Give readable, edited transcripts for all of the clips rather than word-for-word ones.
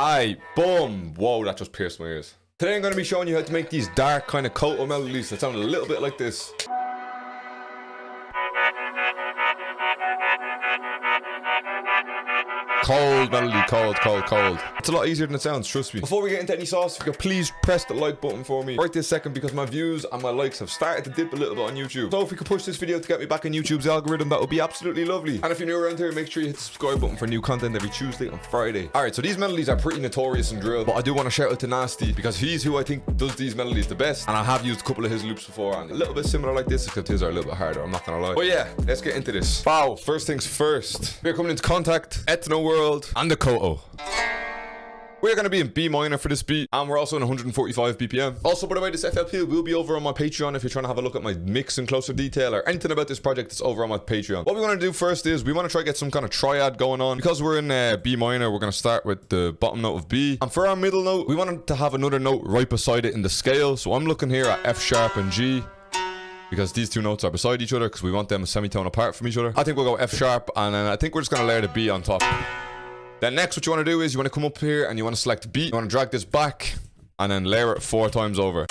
Aye, boom. Whoa, that just pierced my ears. Today I'm going to be showing you how to make these dark kind of KOTO melodies that sound a little bit like this. Cold melody, cold. It's a lot easier than it sounds, trust me. Before we get into any sauce, if you could please press the like button for me right this second, because my views and my likes have started to dip a little bit on YouTube. So if we could push this video to get me back in YouTube's algorithm, that would be absolutely lovely. And if you're new around here, make sure you hit the subscribe button for new content every Tuesday and Friday. Alright, so these melodies are pretty notorious in drill, but I do want to shout out to Nasty, because he's who I think does these melodies the best, and I have used a couple of his loops before, and a little bit similar like this, except his are a little bit harder, I'm not gonna lie. But yeah, let's get into this. Wow, first things first. We're coming into Contact, Ethno World, and the KOTO. We're going to be in B minor for this beat, and we're also in 145 BPM. Also, by the way, this FLP will be over on my Patreon if you're trying to have a look at my mix in closer detail or anything about this project. It's over on my Patreon. What we want to do first is we want to try to get some kind of triad going on. Because we're in B minor, we're going to start with the bottom note of B, and for our middle note, we want to have another note right beside it in the scale. So I'm looking here at F sharp and G, because these two notes are beside each other, because we want them a semitone apart from each other. I think we'll go F sharp, and then I think we're just going to layer the B on top. Then next, what you want to do is you want to come up here and you want to select beat. You want to drag this back and then layer it 4 times over.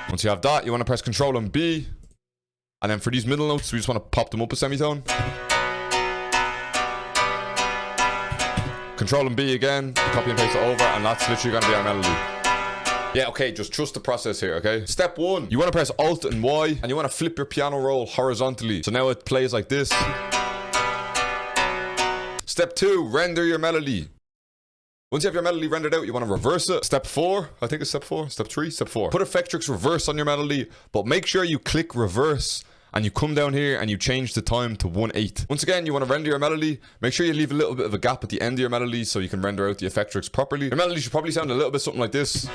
Once you have that, you want to press Control and B. And then for these middle notes, we just want to pop them up a semitone. Control and B again, copy and paste it over, and that's literally going to be our melody. Yeah, okay, just trust the process here, okay? Step 1, you want to press Alt and Y, and you want to flip your piano roll horizontally. So now it plays like this. Step 2, render your melody. Once you have your melody rendered out, you want to reverse it. Step 4, I think it's step 4, step 3, step 4. Put Effectrix reverse on your melody, but make sure you click reverse and you come down here and you change the time to 1/8. Once again, you want to render your melody. Make sure you leave a little bit of a gap at the end of your melody so you can render out the Effectrix properly. Your melody should probably sound a little bit something like this.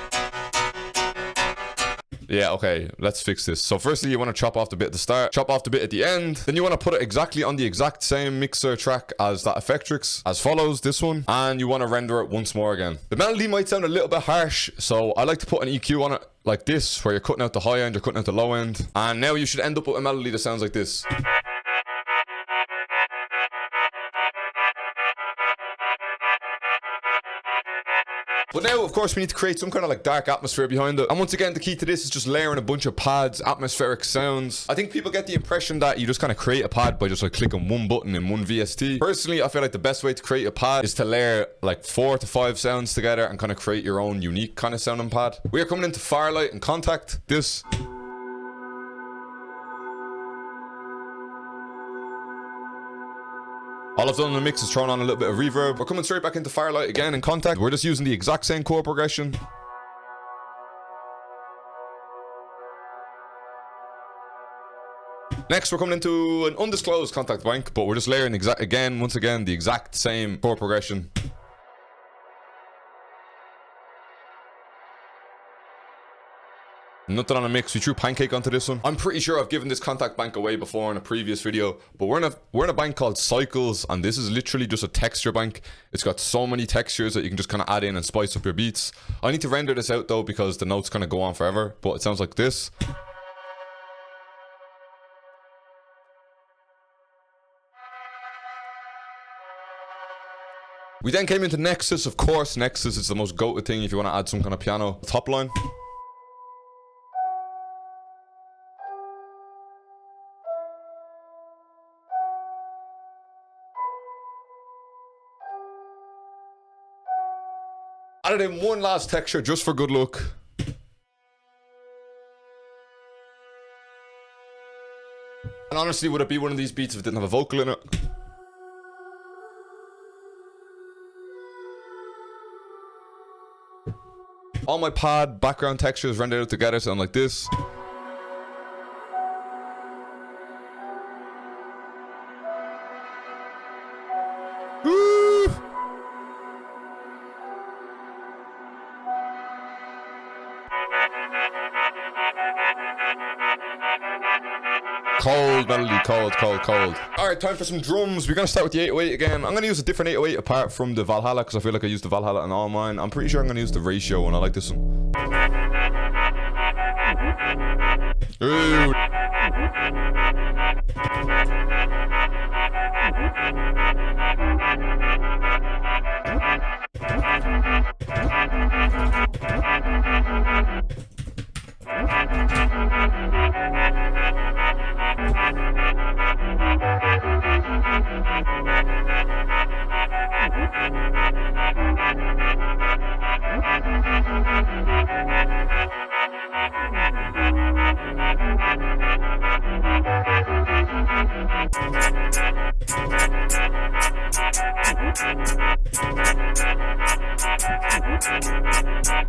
Yeah, okay, let's fix this. So firstly, you want to chop off the bit at the start, chop off the bit at the end. Then you want to put it exactly on the exact same mixer track as that Effectrix, as follows, this one. And you want to render it once more again. The melody might sound a little bit harsh, so I like to put an EQ on it like this, where you're cutting out the high end, you're cutting out the low end. And now you should end up with a melody that sounds like this. But now, of course, we need to create some kind of like dark atmosphere behind it. And once again, the key to this is just layering a bunch of pads, atmospheric sounds. I think people get the impression that you just kind of create a pad by just like clicking one button in one VST. Personally, I feel like the best way to create a pad is to layer like 4 to 5 sounds together and kind of create your own unique kind of sounding pad. We are coming into Firelight and Contact. This. All I've done in the mix is thrown on a little bit of reverb. We're coming straight back into Firelight again in Contact. We're just using the exact same chord progression. Next, we're coming into an undisclosed Contact bank, but we're just layering once again, the exact same chord progression. Nothing on a mix. We threw Pancake onto this one. I'm pretty sure I've given this Contact bank away before in a previous video, but we're in a bank called Cycles, and this is literally just a texture bank. It's got so many textures that you can just kind of add in and spice up your beats. I need to render this out though, because the notes kind of go on forever, but it sounds like this. We then came into Nexus. Of course, Nexus is the most goated thing if you want to add some kind of piano top line. Added in one last texture just for good luck. And honestly, would it be one of these beats if it didn't have a vocal in it? All my pad background textures rendered out together sound like this. Cold melody, cold. Alright, time for some drums. We're gonna start with the 808 again. I'm gonna use a different 808 apart from the Valhalla, because I feel like I used the Valhalla in all mine. I'm pretty sure I'm gonna use the Ratio one. I like this one. Ooh.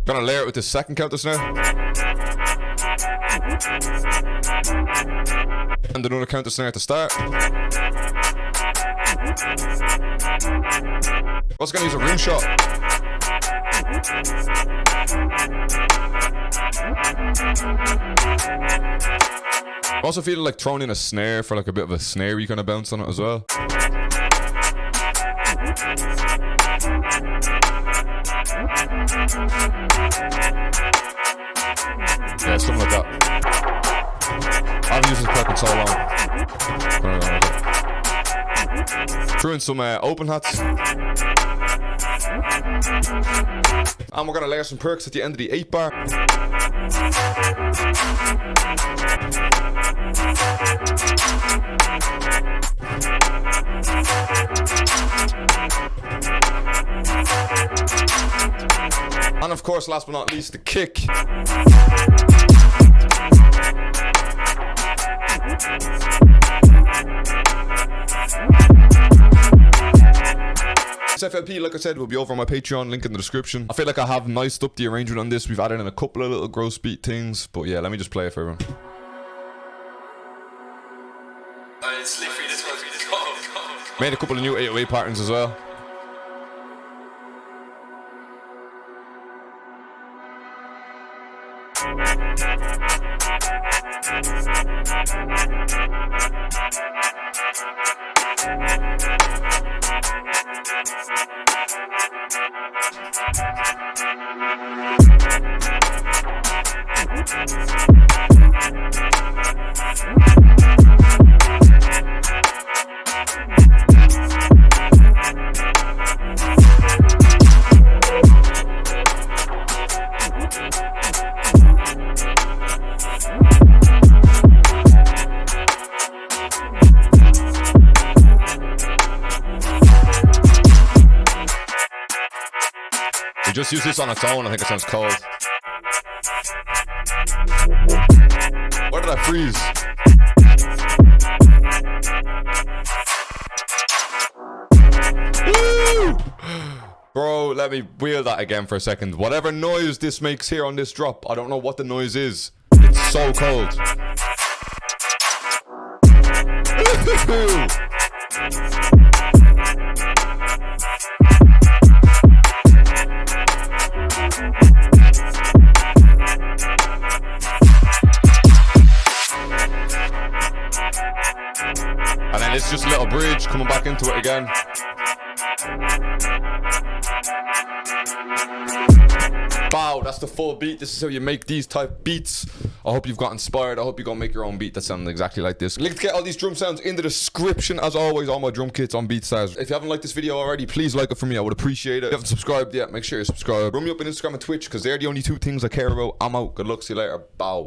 Gonna layer it with the second counter snare. And another counter snare at the start. Also gonna use a rim shot. I also feel like throwing in a snare for like a bit of a snare-y kind of bounce on it as well. Yeah, something like that. I've used this plug in so long. Threw in some open hats. And we're gonna layer some perks at the end of the 8-bar. And of course, last but not least, the kick. This FLP, like I said, will be over on my Patreon, link in the description. I feel like I have niced up the arrangement on this. We've added in a couple of little gross beat things, but yeah, let me just play it for everyone. Made a couple of new 808 patterns as well. We just use this on its own. I think it sounds cold. Where did I freeze? Woo! Bro, let me wheel that again for a second. Whatever noise this makes here on this drop, I don't know what the noise is. It's so cold. And then it's just a little bridge coming back into it again. Wow, that's the full beat. This is how you make these type beats. I hope you've got inspired. I hope you go make your own beat that sounds exactly like this. Link to get all these drum sounds in the description. As always, all my drum kits on BeatStars. If you haven't liked this video already, please like it for me. I would appreciate it. If you haven't subscribed yet, make sure you subscribe. Run me up on Instagram and Twitch because they're the only two things I care about. I'm out. Good luck. See you later. Bow.